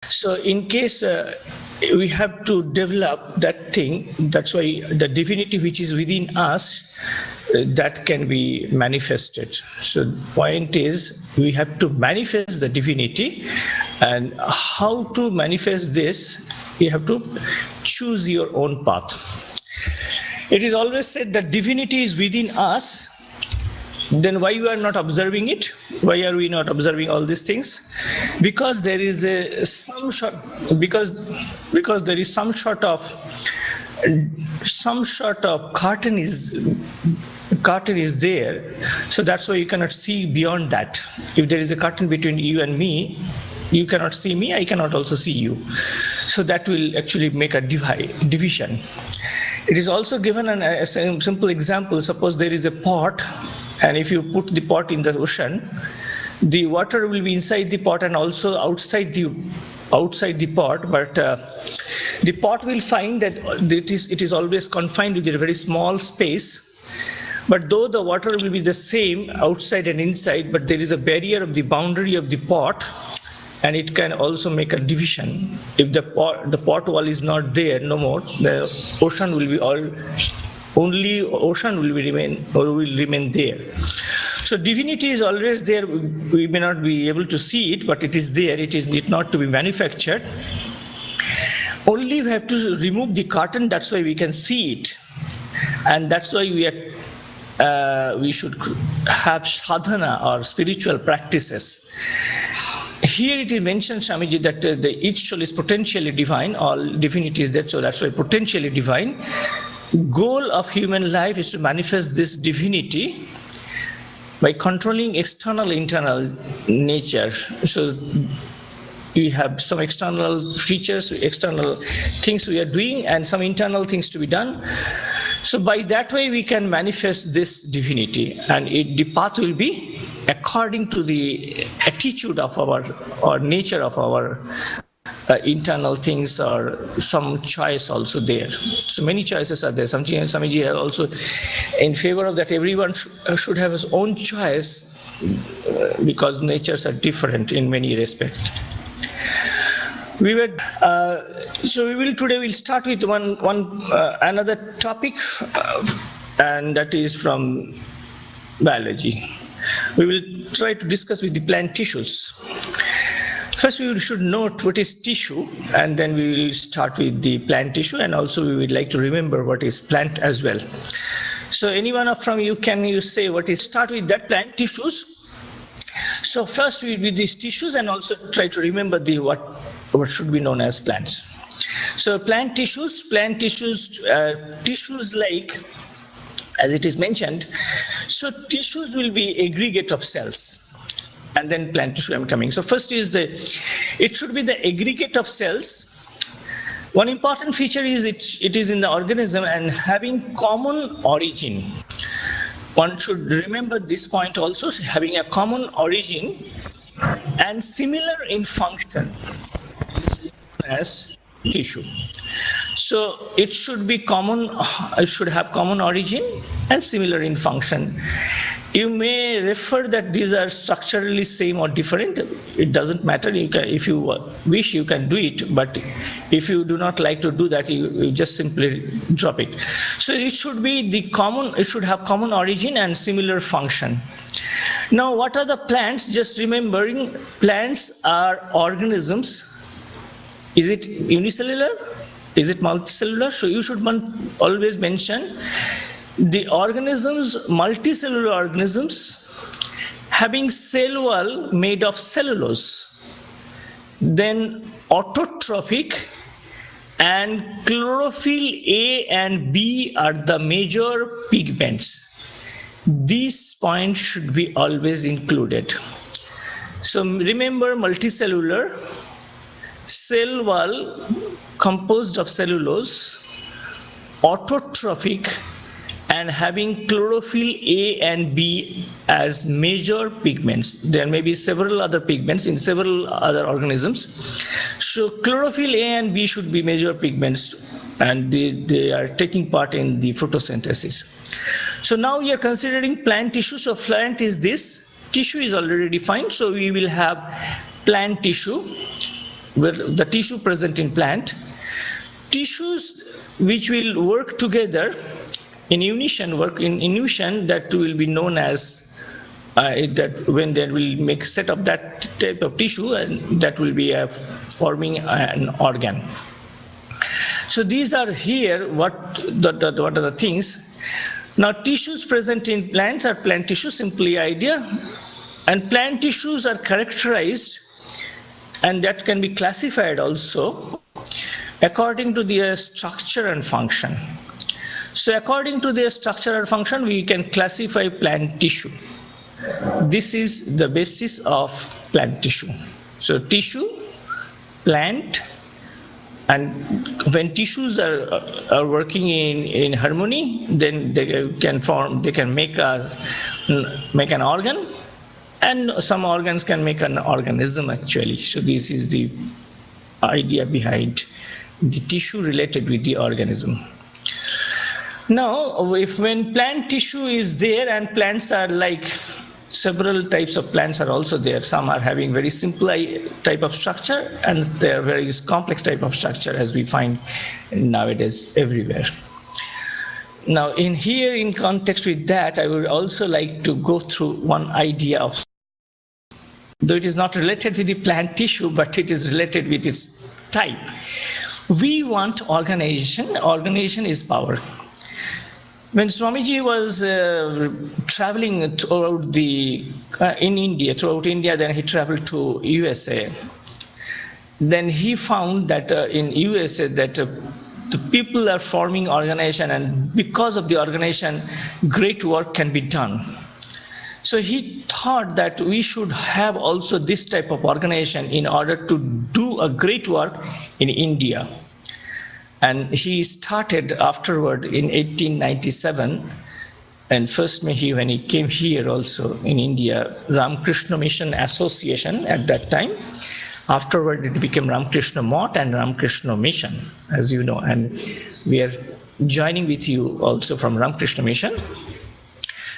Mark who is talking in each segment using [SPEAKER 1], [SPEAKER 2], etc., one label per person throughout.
[SPEAKER 1] So in case we have to develop that thing, that's why the divinity which is within us, that can be manifested. So the point is, we have to manifest the divinity, and how to manifest this, you have to choose your own path. It is always said that divinity is within us. Then why we are not observing it? Why are we not observing all these things? Because there is because there is some sort of curtain is there, so that's why you cannot see beyond that. If there is a curtain between you and me, you cannot see me, I cannot also see you. So that will actually make a division. It is also given a simple example. Suppose there is a pot, and if you put the pot in the ocean, the water will be inside the pot and also outside the pot, but the pot will find that it is always confined within a very small space. But though the water will be the same outside and inside, but there is a barrier of the boundary of the pot, and it can also make a division. If the pot wall is not there no more, the ocean will be only ocean will remain there. So divinity is always there. We may not be able to see it, but it is there. It is not to be manufactured. Only we have to remove the curtain. That's why we can see it, and that's why we should have sadhana or spiritual practices. Here it is mentioned, Swamiji, that each soul is potentially divine. All divinity is there, so that's why potentially divine. Goal of human life is to manifest this divinity by controlling external, internal nature. So we have some external features, external things we are doing, and some internal things to be done. So by that way we can manifest this divinity, and the path will be according to the attitude of our or nature of our internal things, or some choice also there. So many choices are there. Swamiji are also in favor of that. Everyone should have his own choice, because natures are different in many respects. Today we'll start with another topic, and that is from biology. We will try to discuss with the plant tissues. First, we should note what is tissue, and then we will start with the plant tissue, and also we would like to remember what is plant as well. So anyone from you, can you say what is, start with that plant tissues? So first we with these tissues, and also try to remember what should be known as plants. So plant tissues like, as it is mentioned, so tissues will be aggregate of cells, and then plant tissue I'm coming. So first is it should be the aggregate of cells. One important feature is it is in the organism and having common origin. One should remember this point also, having a common origin and similar in function is known as tissue. So it should be common, it should have common origin and similar in function. You may refer that these are structurally same or different. It doesn't matter. If you wish, you can do it. But if you do not like to do that, you just simply drop it. So it should be it should have common origin and similar function. Now, what are the plants? Just remembering, plants are organisms. Is it unicellular? Is it multicellular? So you should always mention the organisms, multicellular organisms, having cell wall made of cellulose, then autotrophic, and chlorophyll A and B are the major pigments. These points should be always included. So remember, multicellular, cell wall composed of cellulose, autotrophic, and having chlorophyll A and B as major pigments. There may be several other pigments in several other organisms. So chlorophyll A and B should be major pigments, and they are taking part in the photosynthesis. So now we are considering plant tissue. So plant is this, tissue is already defined. So we will have plant tissue. where the tissue present in plant, tissues which will work together in unison, that will be known as that when they will make set up that type of tissue, and that will be forming an organ. So these are here what are the things. Now tissues present in plants are plant tissue, simply idea, and plant tissues are characterized, and that can be classified also according to their structure and function. So according to their structure and function, we can classify plant tissue. This is the basis of plant tissue. So tissue, plant, and when tissues are working in harmony, then they can make an organ, and some organs can make an organism actually. So this is the idea behind the tissue related with the organism. Now, when plant tissue is there, and plants are like several types of plants are also there. Some are having very simple type of structure, and there are very complex type of structure, as we find nowadays everywhere. Now, in context with that, I would also like to go through one idea of, though it is not related with the plant tissue, but it is related with its type. We want organization. Organization is power. When Swamiji was traveling throughout India, then he traveled to USA. Then he found that in USA that the people are forming organization, and because of the organization, great work can be done. So he thought that we should have also this type of organization in order to do a great work in India. And he started afterward in 1897, and first when he came here also in India, Ramakrishna Mission Association at that time. Afterward it became Ramakrishna Mott and Ramakrishna Mission, as you know, and we are joining with you also from Ramakrishna Mission.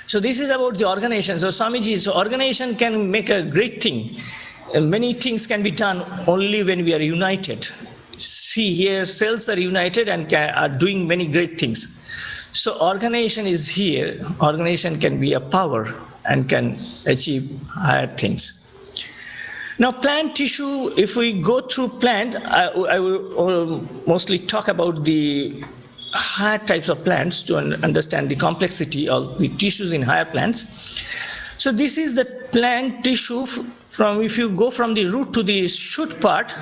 [SPEAKER 1] So this is about the organization. So Swamiji's organization can make a great thing. Many things can be done only when we are united. See here, cells are united and are doing many great things. So organization is here. Organization can be a power and can achieve higher things. Now plant tissue, if we go through plant, I will mostly talk about the higher types of plants to understand the complexity of the tissues in higher plants. So this is the plant tissue from, if you go from the root to the shoot part,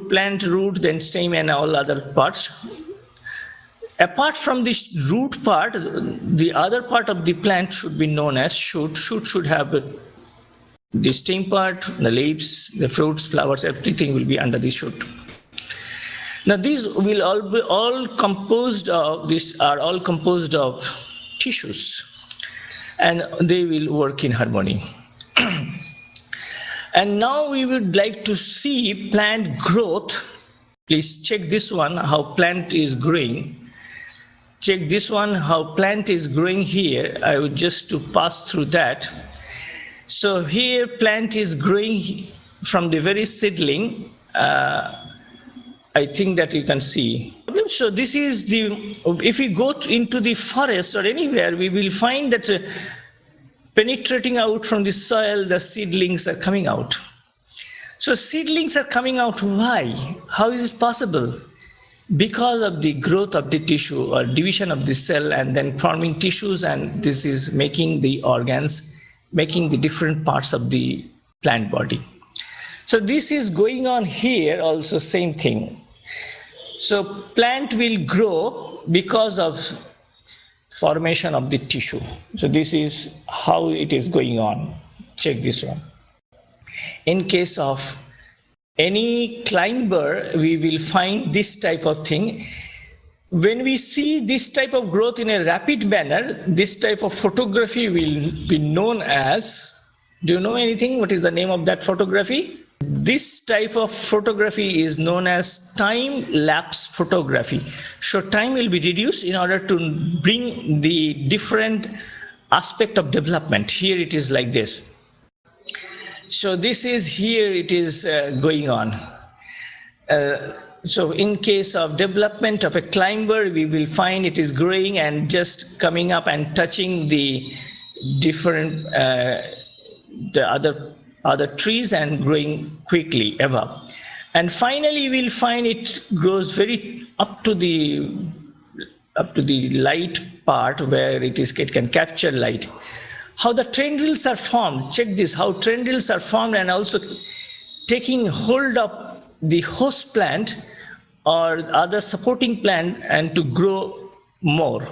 [SPEAKER 1] plant root, then stem and all other parts. Apart from this root part, the other part of the plant should be known as shoot. Shoot should have the stem part, the leaves, the fruits, flowers, everything will be under the shoot. Now these will all be composed of tissues, and they will work in harmony. And now we would like to see plant growth. Please check this one, how plant is growing. Check this one, how plant is growing here. I would just to pass through that. So here plant is growing from the very seedling. I think that you can see. So this is the, if we go into the forest or anywhere, we will find that penetrating out from the soil, the seedlings are coming out. So seedlings are coming out, why? How is it possible? Because of the growth of the tissue or division of the cell and then forming tissues, and this is making the organs, making the different parts of the plant body. So this is going on here also, same thing. So plant will grow because of formation of the tissue. So this is how it is going on. Check this one. In case of any climber, we will find this type of thing. When we see this type of growth in a rapid manner, this type of photography will be known as, do you know anything? What is the name of that photography? This type of photography is known as time-lapse photography. So time will be reduced in order to bring the different aspect of development. Here it is like this. So this is here, it is going on. So in case of development of a climber, we will find it is growing and just coming up and touching the different the other trees and growing quickly above. And finally, we'll find it grows very up to the light part where it can capture light. How the tendrils are formed, check this, how tendrils are formed, and also taking hold of the host plant or other supporting plant and to grow more.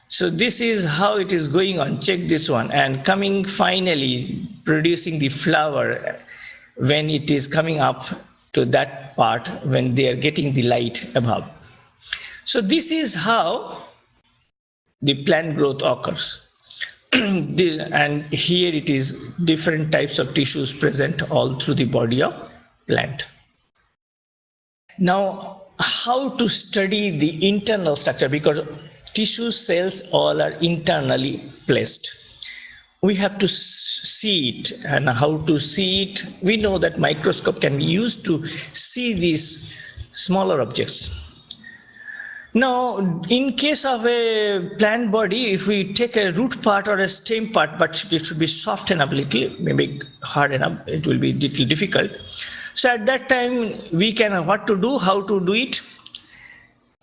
[SPEAKER 1] So this is how it is going on, check this one, and coming finally producing the flower when it is coming up to that part when they are getting the light above. So this is how the plant growth occurs. And here it is different types of tissues present all through the body of plant. Now, how to study the internal structure, because tissue cells all are internally placed. We have to see it, and how to see it, we know that microscope can be used to see these smaller objects. Now, in case of a plant body, if we take a root part or a stem part, but it should be soft enough, little, maybe hard enough, it will be little difficult. So at that time, we can what to do, how to do it.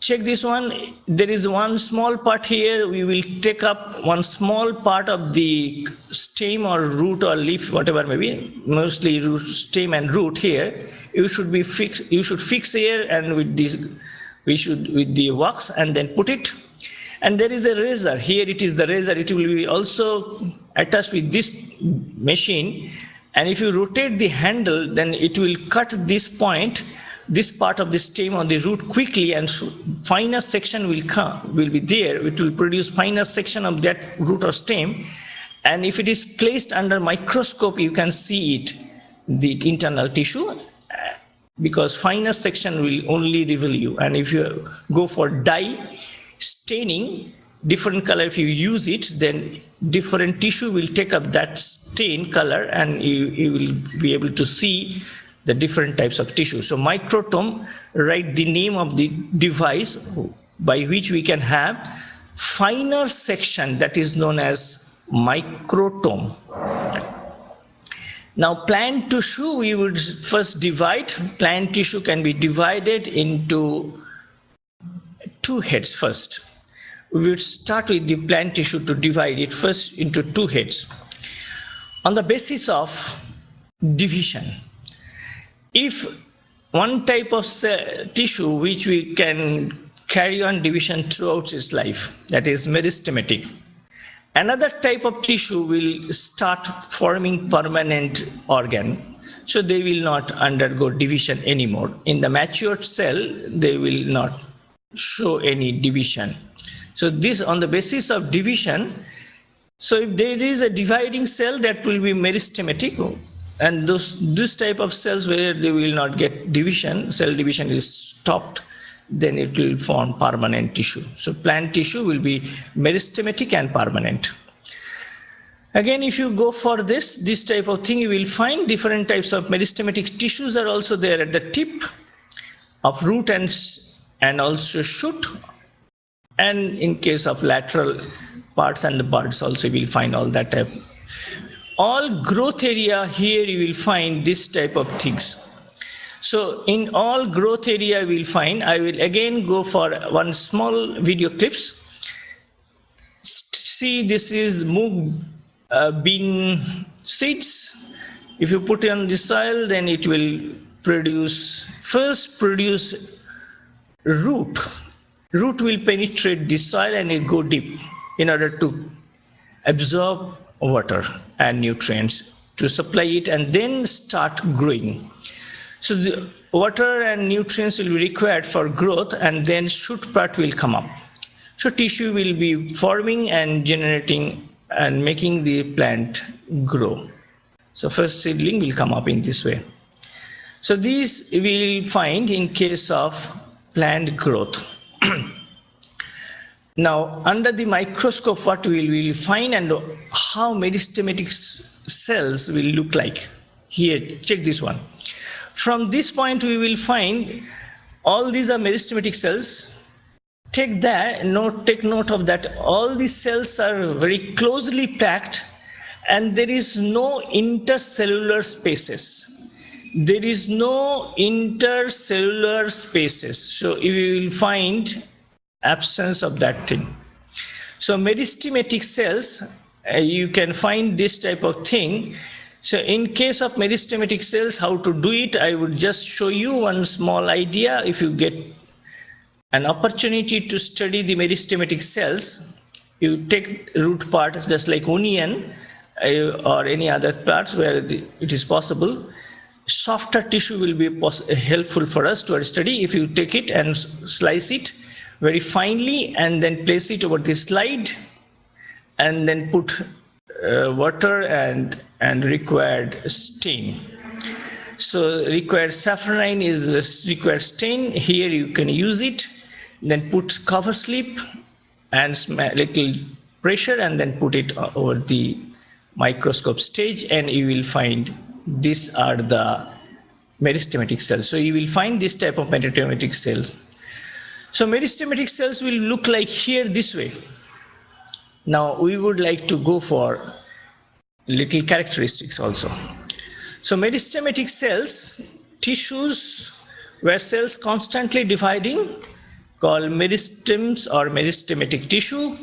[SPEAKER 1] Check this one. There is one small part here. We will take up one small part of the stem or root or leaf, whatever maybe, mostly root, stem and root here. You should be fixed. You should fix here, and with this, we should with the wax, and then put it. And there is a razor here. It is the razor. It will be also attached with this machine. And if you rotate the handle, then it will cut this point, this part of the stem or the root quickly, and finer section will be there. It will produce finer section of that root or stem. And if it is placed under microscope, you can see it, the internal tissue, because finer section will only reveal you. And if you go for dye staining, different color, if you use it, then different tissue will take up that stain color, and you will be able to see the different types of tissue. So microtome, write the name of the device by which we can have finer section, that is known as microtome. Now plant tissue, we would first divide. Plant tissue can be divided into two heads first. We would start with the plant tissue to divide it first into two heads on the basis of division. If one type of tissue which we can carry on division throughout its life, that is meristematic, another type of tissue will start forming permanent organ, so they will not undergo division anymore. In the matured cell, they will not show any division. So this on the basis of division. So if there is a dividing cell, that will be meristematic, and this type of cells where they will not get division, cell division is stopped, then it will form permanent tissue. So plant tissue will be meristematic and permanent. Again, if you go for this type of thing, you will find different types of meristematic tissues are also there at the tip of root and also shoot. And in case of lateral parts and the buds also, you will find all that type. All growth area here, you will find this type of things. So in all growth area, you will find, I will again go for one small video clips. See, this is bean seeds. If you put it on the soil, then it will first produce root. Root will penetrate the soil and it go deep in order to absorb water and nutrients to supply it and then start growing. So the water and nutrients will be required for growth, and then shoot part will come up. So tissue will be forming and generating and making the plant grow. So first seedling will come up in this way. So these we will find in case of plant growth. Now, under the microscope, what we will find and how meristematic cells will look like. Here, check this one. From this point we will find all these are meristematic cells. Take note of that. All these cells are very closely packed and there is no intercellular spaces. There is no intercellular spaces. So you will find absence of that thing. So meristematic cells, you can find this type of thing. So in case of meristematic cells, how to do it, I would just show you one small idea. If you get an opportunity to study the meristematic cells, you take root parts just like onion or any other parts where it is possible. Softer tissue will be helpful for us to study. If you take it and slice it very finely and then place it over the slide and then put water and required stain. So required safranine is required stain. Here you can use it, then put cover slip and little pressure and then put it over the microscope stage and you will find these are the meristematic cells. So you will find this type of meristematic cells. So meristematic cells will look like here this way. Now we would like to go for little characteristics also. So meristematic cells, tissues where cells constantly dividing, called meristems or meristematic tissue.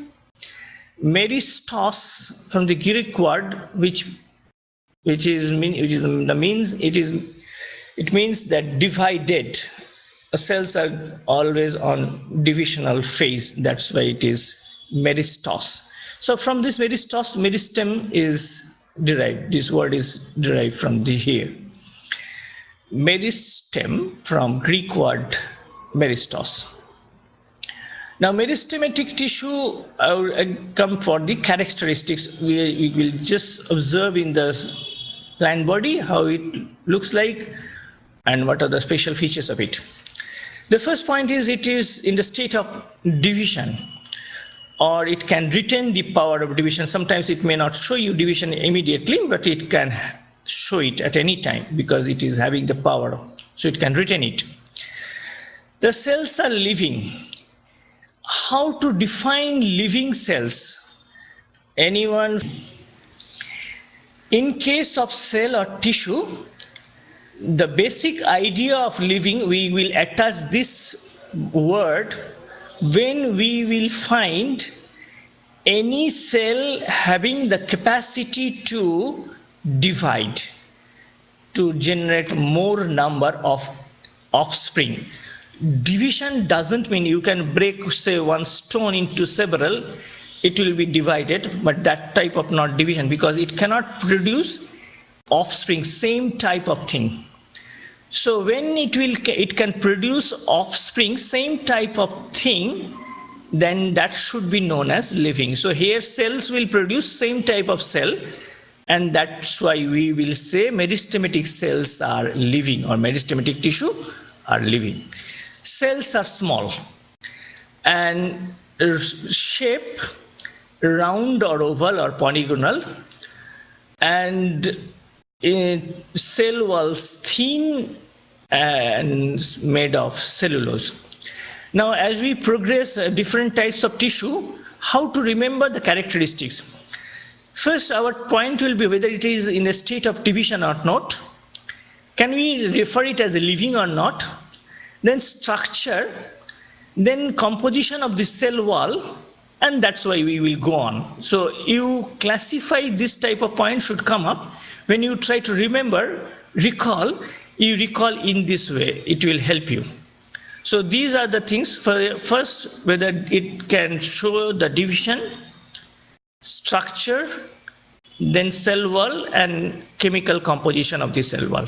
[SPEAKER 1] Meristos from the Greek word, which means that divided. Cells are always on divisional phase. That's why it is meristos. So from this meristos, meristem is derived. This word is derived from here. Meristem from Greek word meristos. Now meristematic tissue, I will come for the characteristics. We will just observe in the plant body how it looks like and what are the special features of it. The first point is it is in the state of division, or it can retain the power of division. Sometimes it may not show you division immediately, but it can show it at any time because it is having the power, so it can retain it. The cells are living. How to define living cells? Anyone? In case of cell or tissue, the basic idea of living, we will attach this word when we will find any cell having the capacity to divide, to generate more number of offspring. Division doesn't mean you can break, say, one stone into several, it will be divided, but that type of not division, because it cannot produce offspring, same type of thing. So when it can produce offspring, same type of thing, then that should be known as living. So here cells will produce same type of cell, and that's why we will say meristematic cells are living, or meristematic tissue are living. Cells are small and shape round or oval or polygonal, and cell walls thin and made of cellulose. Now as we progress different types of tissue, how to remember the characteristics? First, our point will be whether it is in a state of division or not. Can we refer it as a living or not? Then structure, then composition of the cell wall, and that's why we will go on. So you classify this type of point should come up. When you try to remember, you recall in this way, it will help you. So these are the things. First, whether it can show the division, structure, then cell wall and chemical composition of the cell wall.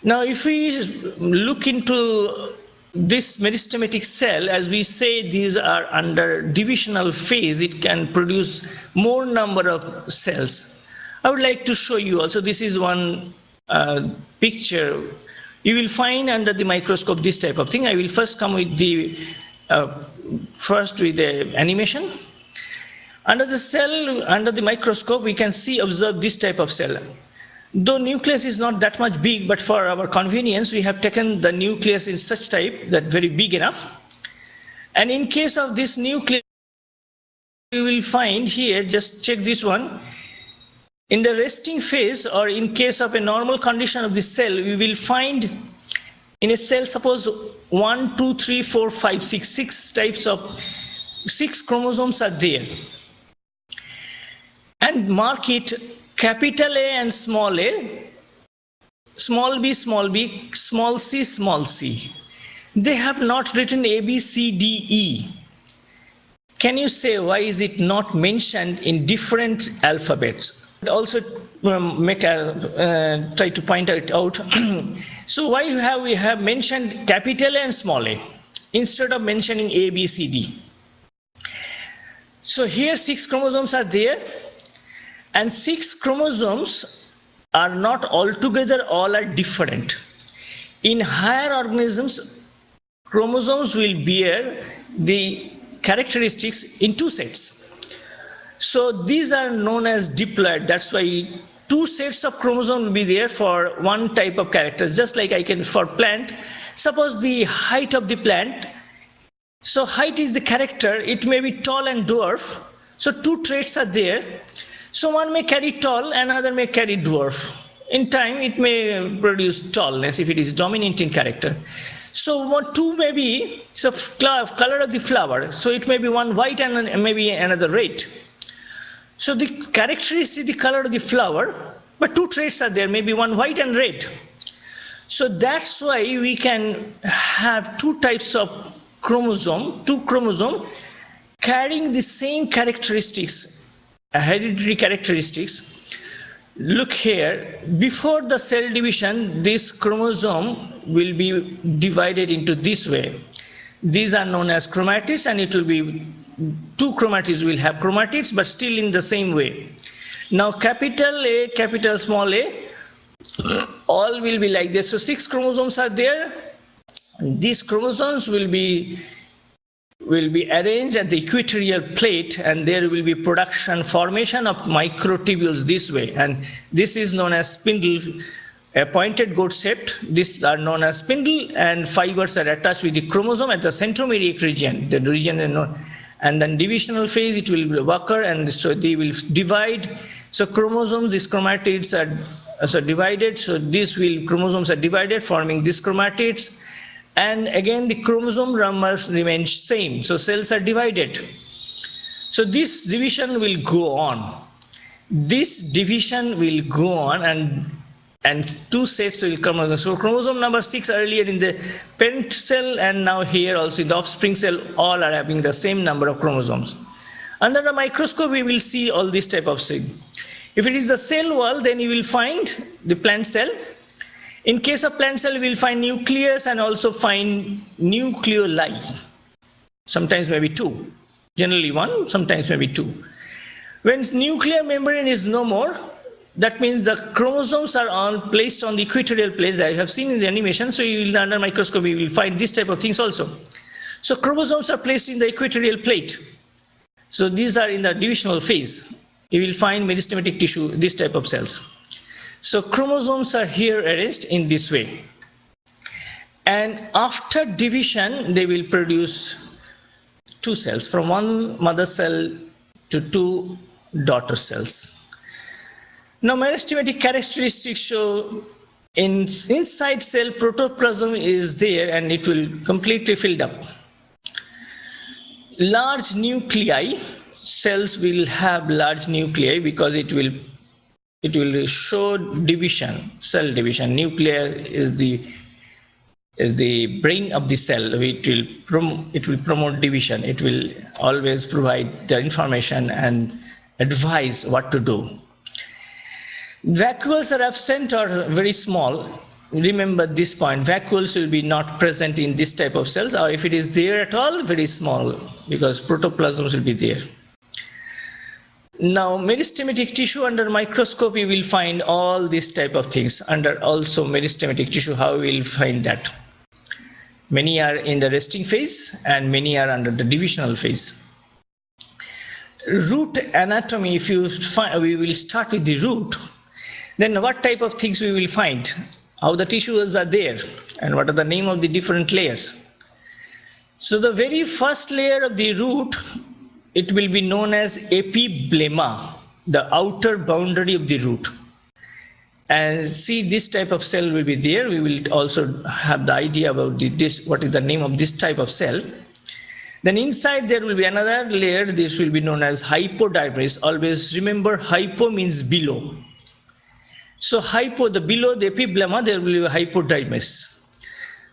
[SPEAKER 1] Now if we look into this meristematic cell, as we say these are under divisional phase, it can produce more number of cells. I would like to show you also, this is one picture. You will find under the microscope this type of thing. I will first come with the animation. Under the cell, under the microscope, we can observe this type of cell. Though nucleus is not that much big, but for our convenience, we have taken the nucleus in such type that very big enough. And in case of this nucleus, you will find here, just check this one, in the resting phase, or in case of a normal condition of the cell, we will find in a cell, suppose 1, 2, 3, 4, 5, 6 types of 6 chromosomes are there. And mark it capital A and small a, small b, small c, small c. They have not written A, B, C, D, E. Can you say why is it not mentioned in different alphabets? Also try to point it out. So why we have mentioned capital A and small a instead of mentioning A, B, C, D? So here 6 chromosomes are there, and 6 chromosomes are not altogether, all are different. In higher organisms, chromosomes will bear the characteristics in 2 sets. So these are known as diploid. That's why 2 sets of chromosomes will be there for one type of characters. Just like I can for plant, suppose the height of the plant. So height is the character. It may be tall and dwarf. So 2 traits are there. So one may carry tall, another may carry dwarf. In time, it may produce tallness if it is dominant in character. So 2 may be color of the flower. So it may be one white and maybe another red. So the characteristic is the color of the flower, but 2 traits are there, maybe one white and red. So that's why we can have 2 types of chromosome, 2 chromosomes carrying the same characteristics. Hereditary characteristics. Look here, before the cell division, this chromosome will be divided into this way. These are known as chromatids, and it will be 2 chromatids will have chromatids, but still in the same way. Now capital A, capital small a, all will be like this. So 6 chromosomes are there. These chromosomes will be arranged at the equatorial plate, and there will be formation of microtubules this way, and this is known as spindle, a pointed goat shaped. These are known as spindle, and fibers are attached with the chromosome at the centromeric region. The region is known, and then divisional phase it will occur, and so they will divide. So chromosomes, these chromatids are divided. So chromosomes are divided, forming these chromatids. And again, the chromosome numbers remain same. So cells are divided. So this division will go on. This division will go on, and 2 sets will come. So chromosome number 6 earlier in the parent cell, and now here also in the offspring cell, all are having the same number of chromosomes. Under the microscope, we will see all this type of thing. If it is the cell wall, then you will find the plant cell. In case of plant cell, we will find nucleus and also find nucleoli. Sometimes maybe 2. Generally 1, sometimes maybe 2. When nuclear membrane is no more, that means the chromosomes are placed on the equatorial plate. I have seen in the animation. So you will, under microscope, you will find this type of things also. So chromosomes are placed in the equatorial plate. So these are in the divisional phase. You will find meristematic tissue, this type of cells. So chromosomes are here arranged in this way. And after division, they will produce 2 cells, from 1 mother cell to 2 daughter cells. Now meristematic characteristics show inside cell protoplasm is there, and it will completely filled up. Large nuclei, cells will have large nuclei because it will show division, cell division. Nuclear is the brain of the cell. It will promote division. It will always provide the information and advise what to do. Vacuoles are absent or very small. Remember this point. Vacuoles will be not present in this type of cells, or if it is there at all, very small, because protoplasms will be there. Now, meristematic tissue under microscope, we will find all these type of things. Under also meristematic tissue, how we will find that? Many are in the resting phase, and many are under the divisional phase. Root anatomy, if you find, we will start with the root. Then what type of things we will find? How the tissues are there, and what are the name of the different layers. So the very first layer of the root, it will be known as epiblema, the outer boundary of the root. And see, this type of cell will be there. We will also have the idea about what is the name of this type of cell. Then inside there will be another layer. This will be known as hypodermis. Always remember, hypo means below. So below the epiblema, there will be a hypodermis.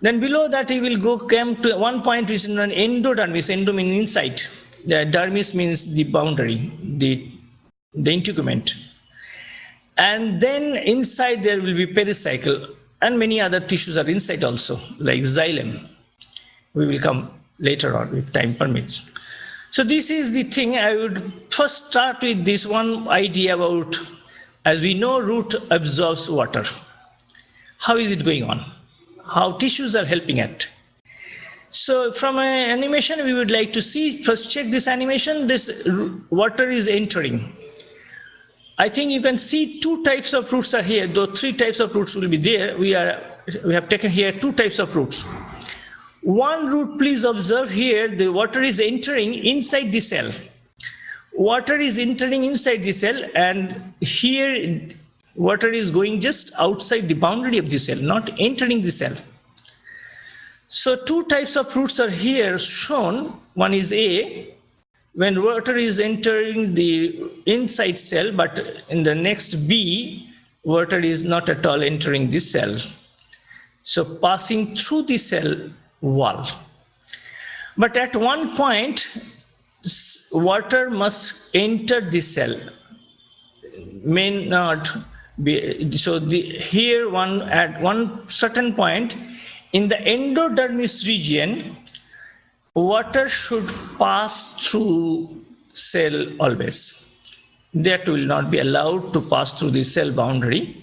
[SPEAKER 1] Then below that he will come to one point which is known as endodermis. Endo means inside. The dermis means the boundary, the integument. And then inside there will be pericycle, and many other tissues are inside also, like xylem. We will come later on if time permits. So this is the thing. I would first start with this one idea about, as we know, root absorbs water. How is it going on? How tissues are helping it? So from an animation, we would like to see, first check this animation. This water is entering. I think you can see two types of roots are here, though three types of roots will be there. We have taken here two types of roots. One root, please observe here, the water is entering inside the cell. Water is entering inside the cell, and here water is going just outside the boundary of the cell, not entering the cell. So two types of roots are here shown. One is A, when water is entering the inside cell, but in the next B, water is not at all entering the cell. So passing through the cell wall. But at one point, water must enter the cell. May not be, so here at one certain point, in the endodermis region, water should pass through cell always. That will not be allowed to pass through the cell boundary,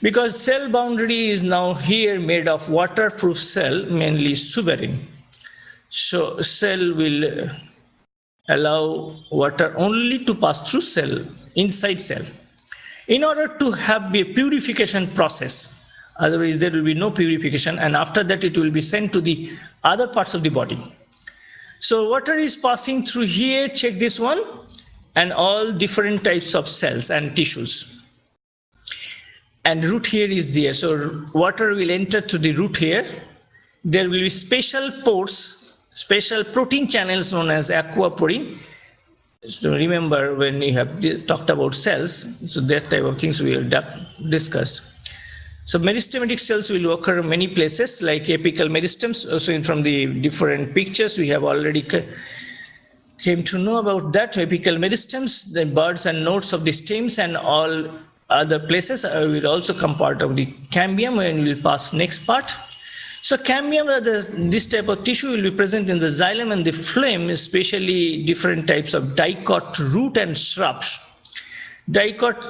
[SPEAKER 1] because cell boundary is now here made of waterproof cell, mainly suberin. So cell will allow water only to pass through cell, inside cell, in order to have a purification process. Otherwise there will be no purification, and after that it will be sent to the other parts of the body. So water is passing through here, check this one, and all different types of cells and tissues. And root here is there. So water will enter to the root here. There will be special pores, special protein channels known as aquaporine. So remember when we have talked about cells, so that type of things we will discuss. So meristematic cells will occur in many places, like apical meristems. Also from the different pictures, we have already came to know about that. Apical meristems, the buds and nodes of the stems and all other places will also come part of the cambium, and we will pass next part. So cambium, this type of tissue will be present in the xylem and the phloem, especially different types of dicot root and shrubs. Dicot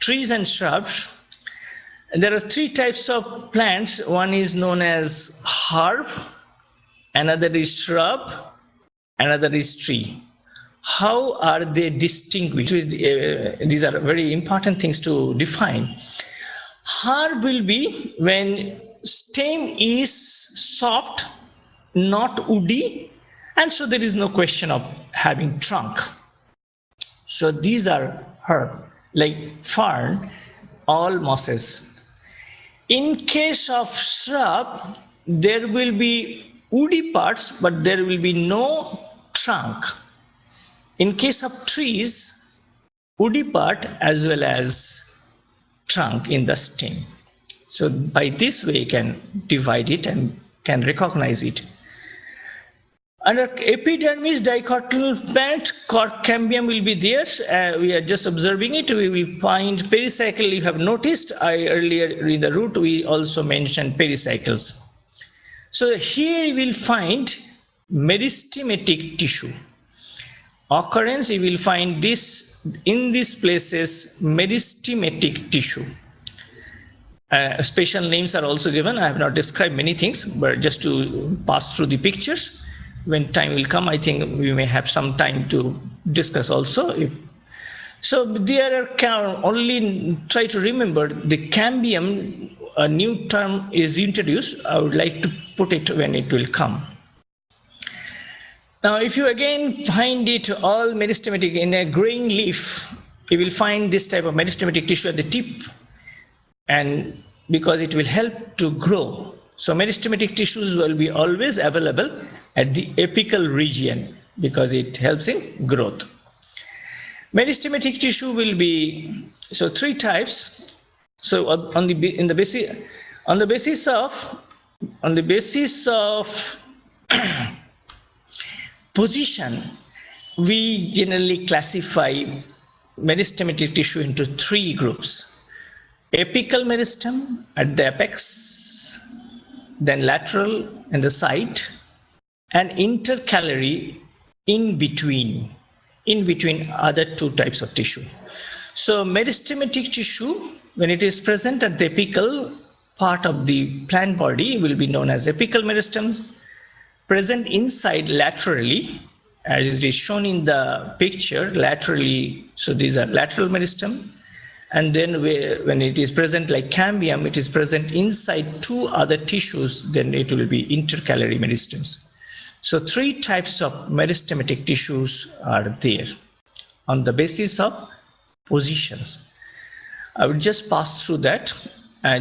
[SPEAKER 1] trees and shrubs. There are three types of plants. One is known as herb, another is shrub, another is tree. How are they distinguished? These are very important things to define. Herb will be when stem is soft, not woody, and so there is no question of having trunk. So these are herb, like fern, all mosses. In case of shrub, there will be woody parts, but there will be no trunk. In case of trees, woody part as well as trunk in the stem. So by this way you can divide it and can recognize it. Under epidermis, dicotyledonous plant, cambium will be there. We are just observing it. We will find pericycle. You have noticed earlier in the root we also mentioned pericycles. So here you will find meristematic tissue. Occurrence, you will find this in these places, meristematic tissue. Special names are also given. I have not described many things, but just to pass through the pictures. When time will come, I think we may have some time to discuss also. So there are only try to remember the cambium, a new term is introduced. I would like to put it when it will come. Now, if you again find it all meristematic in a growing leaf, you will find this type of meristematic tissue at the tip, and because it will help to grow. So meristematic tissues will be always available at the apical region because it helps in growth. Meristematic tissue will be three types. So on the basis of position, we generally classify meristematic tissue into three groups: apical meristem at the apex, then lateral in the side, and intercalary in between other two types of tissue. So meristematic tissue, when it is present at the apical part of the plant body, will be known as apical meristems. Present inside laterally, as it is shown in the picture, laterally, so these are lateral meristem. And then when it is present like cambium, it is present inside two other tissues, then it will be intercalary meristems. So three types of meristematic tissues are there on the basis of positions. I will just pass through that.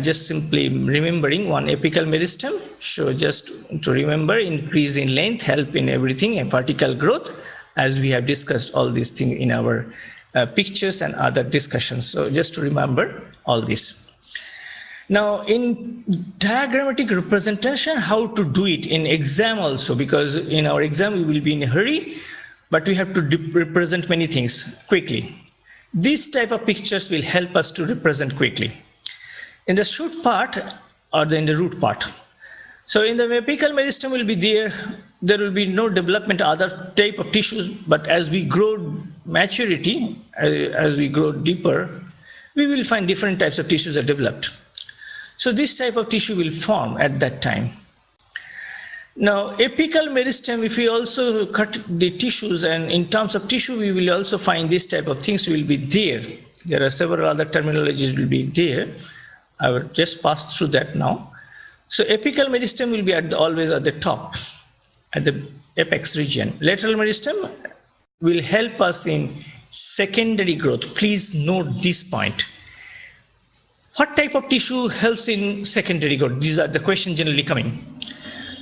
[SPEAKER 1] Just simply remembering one apical meristem. So just to remember, increase in length, help in everything, and vertical growth, as we have discussed all these things in our pictures and other discussions. So just to remember all this. Now in diagrammatic representation, how to do it in exam also, because in our exam we will be in a hurry, but we have to represent many things quickly. These type of pictures will help us to represent quickly. In the shoot part or in the root part. So in the apical meristem will be there will be no development other type of tissues, but as we grow maturity, as we grow deeper, we will find different types of tissues are developed. So this type of tissue will form at that time. Now apical meristem, if we also cut the tissues, and in terms of tissue we will also find this type of things will be there. There are several other terminologies will be there. I will just pass through that now. So apical meristem will be always at the top, at the apex region. Lateral meristem will help us in secondary growth. Please note this point. What type of tissue helps in secondary growth? These are the questions generally coming.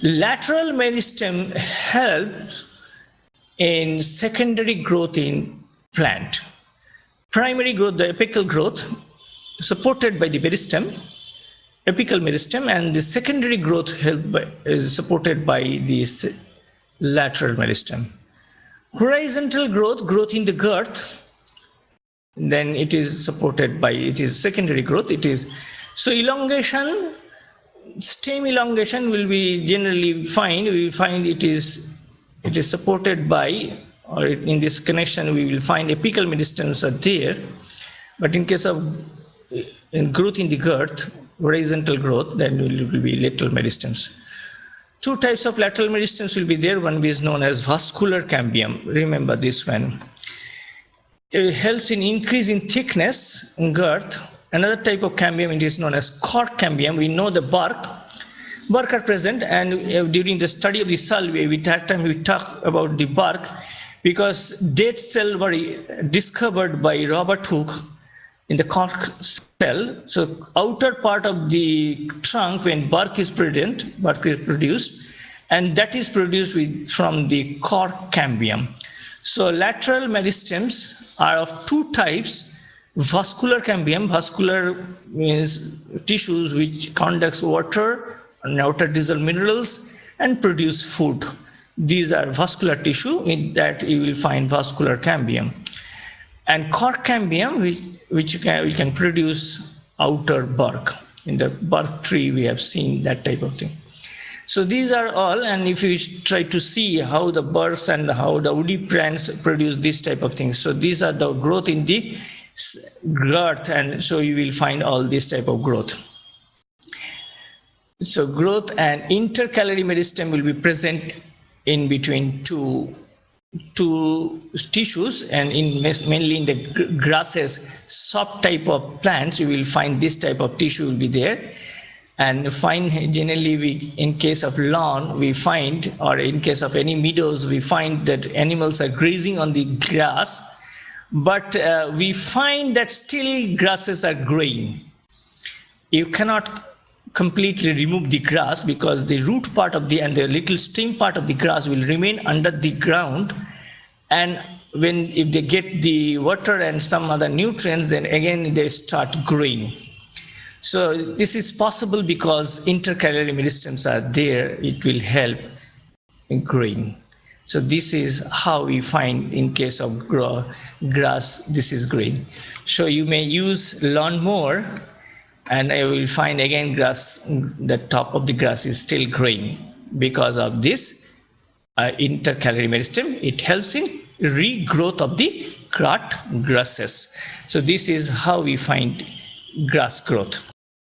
[SPEAKER 1] Lateral meristem helps in secondary growth in plant. Primary growth, the apical growth, supported by the meristem, apical meristem, and the secondary growth is supported by the lateral meristem. Horizontal growth in the girth, then it is supported by secondary growth. So elongation, stem elongation will be generally fine. We will find it is supported by, or in this connection we will find apical meristems are there, but in case of growth in the girth, horizontal growth, then will be lateral meristems. Two types of lateral meristems will be there. One is known as vascular cambium. Remember this one. It helps in increase in thickness in girth. Another type of cambium, it is known as cork cambium. We know the bark are present, and during the study of the salvia, that time we talk about the bark, because dead cell were discovered by Robert Hooke in the cork cell. So outer part of the trunk, when bark is produced, and that is produced from the cork cambium. So lateral meristems are of two types. Vascular cambium, vascular means tissues which conducts water and outer dissolved minerals and produce food. These are vascular tissue, in that you will find vascular cambium. And cork cambium, which can produce outer bark. In the bark tree we have seen that type of thing. So these are all, and if you try to see how the birds and how the woody plants produce this type of things. So these are the growth in the girth, and so you will find all this type of growth. So growth and intercalary meristem will be present in between two to tissues, and mainly in the grasses, soft type of plants, you will find this type of tissue will be there. And generally in case of lawn we find, or in case of any meadows, we find that animals are grazing on the grass, but we find that still grasses are growing. You cannot completely remove the grass because the root part of and the little stem part of the grass will remain under the ground, and if they get the water and some other nutrients, then again they start growing. So this is possible because intercalary meristems are there. It will help in growing. So this is how we find in case of grass, this is growing. So you may use lawnmower, and I will find again grass, the top of the grass is still growing because of this intercalary meristem. It helps in regrowth of the cut grasses. So this is how we find grass growth.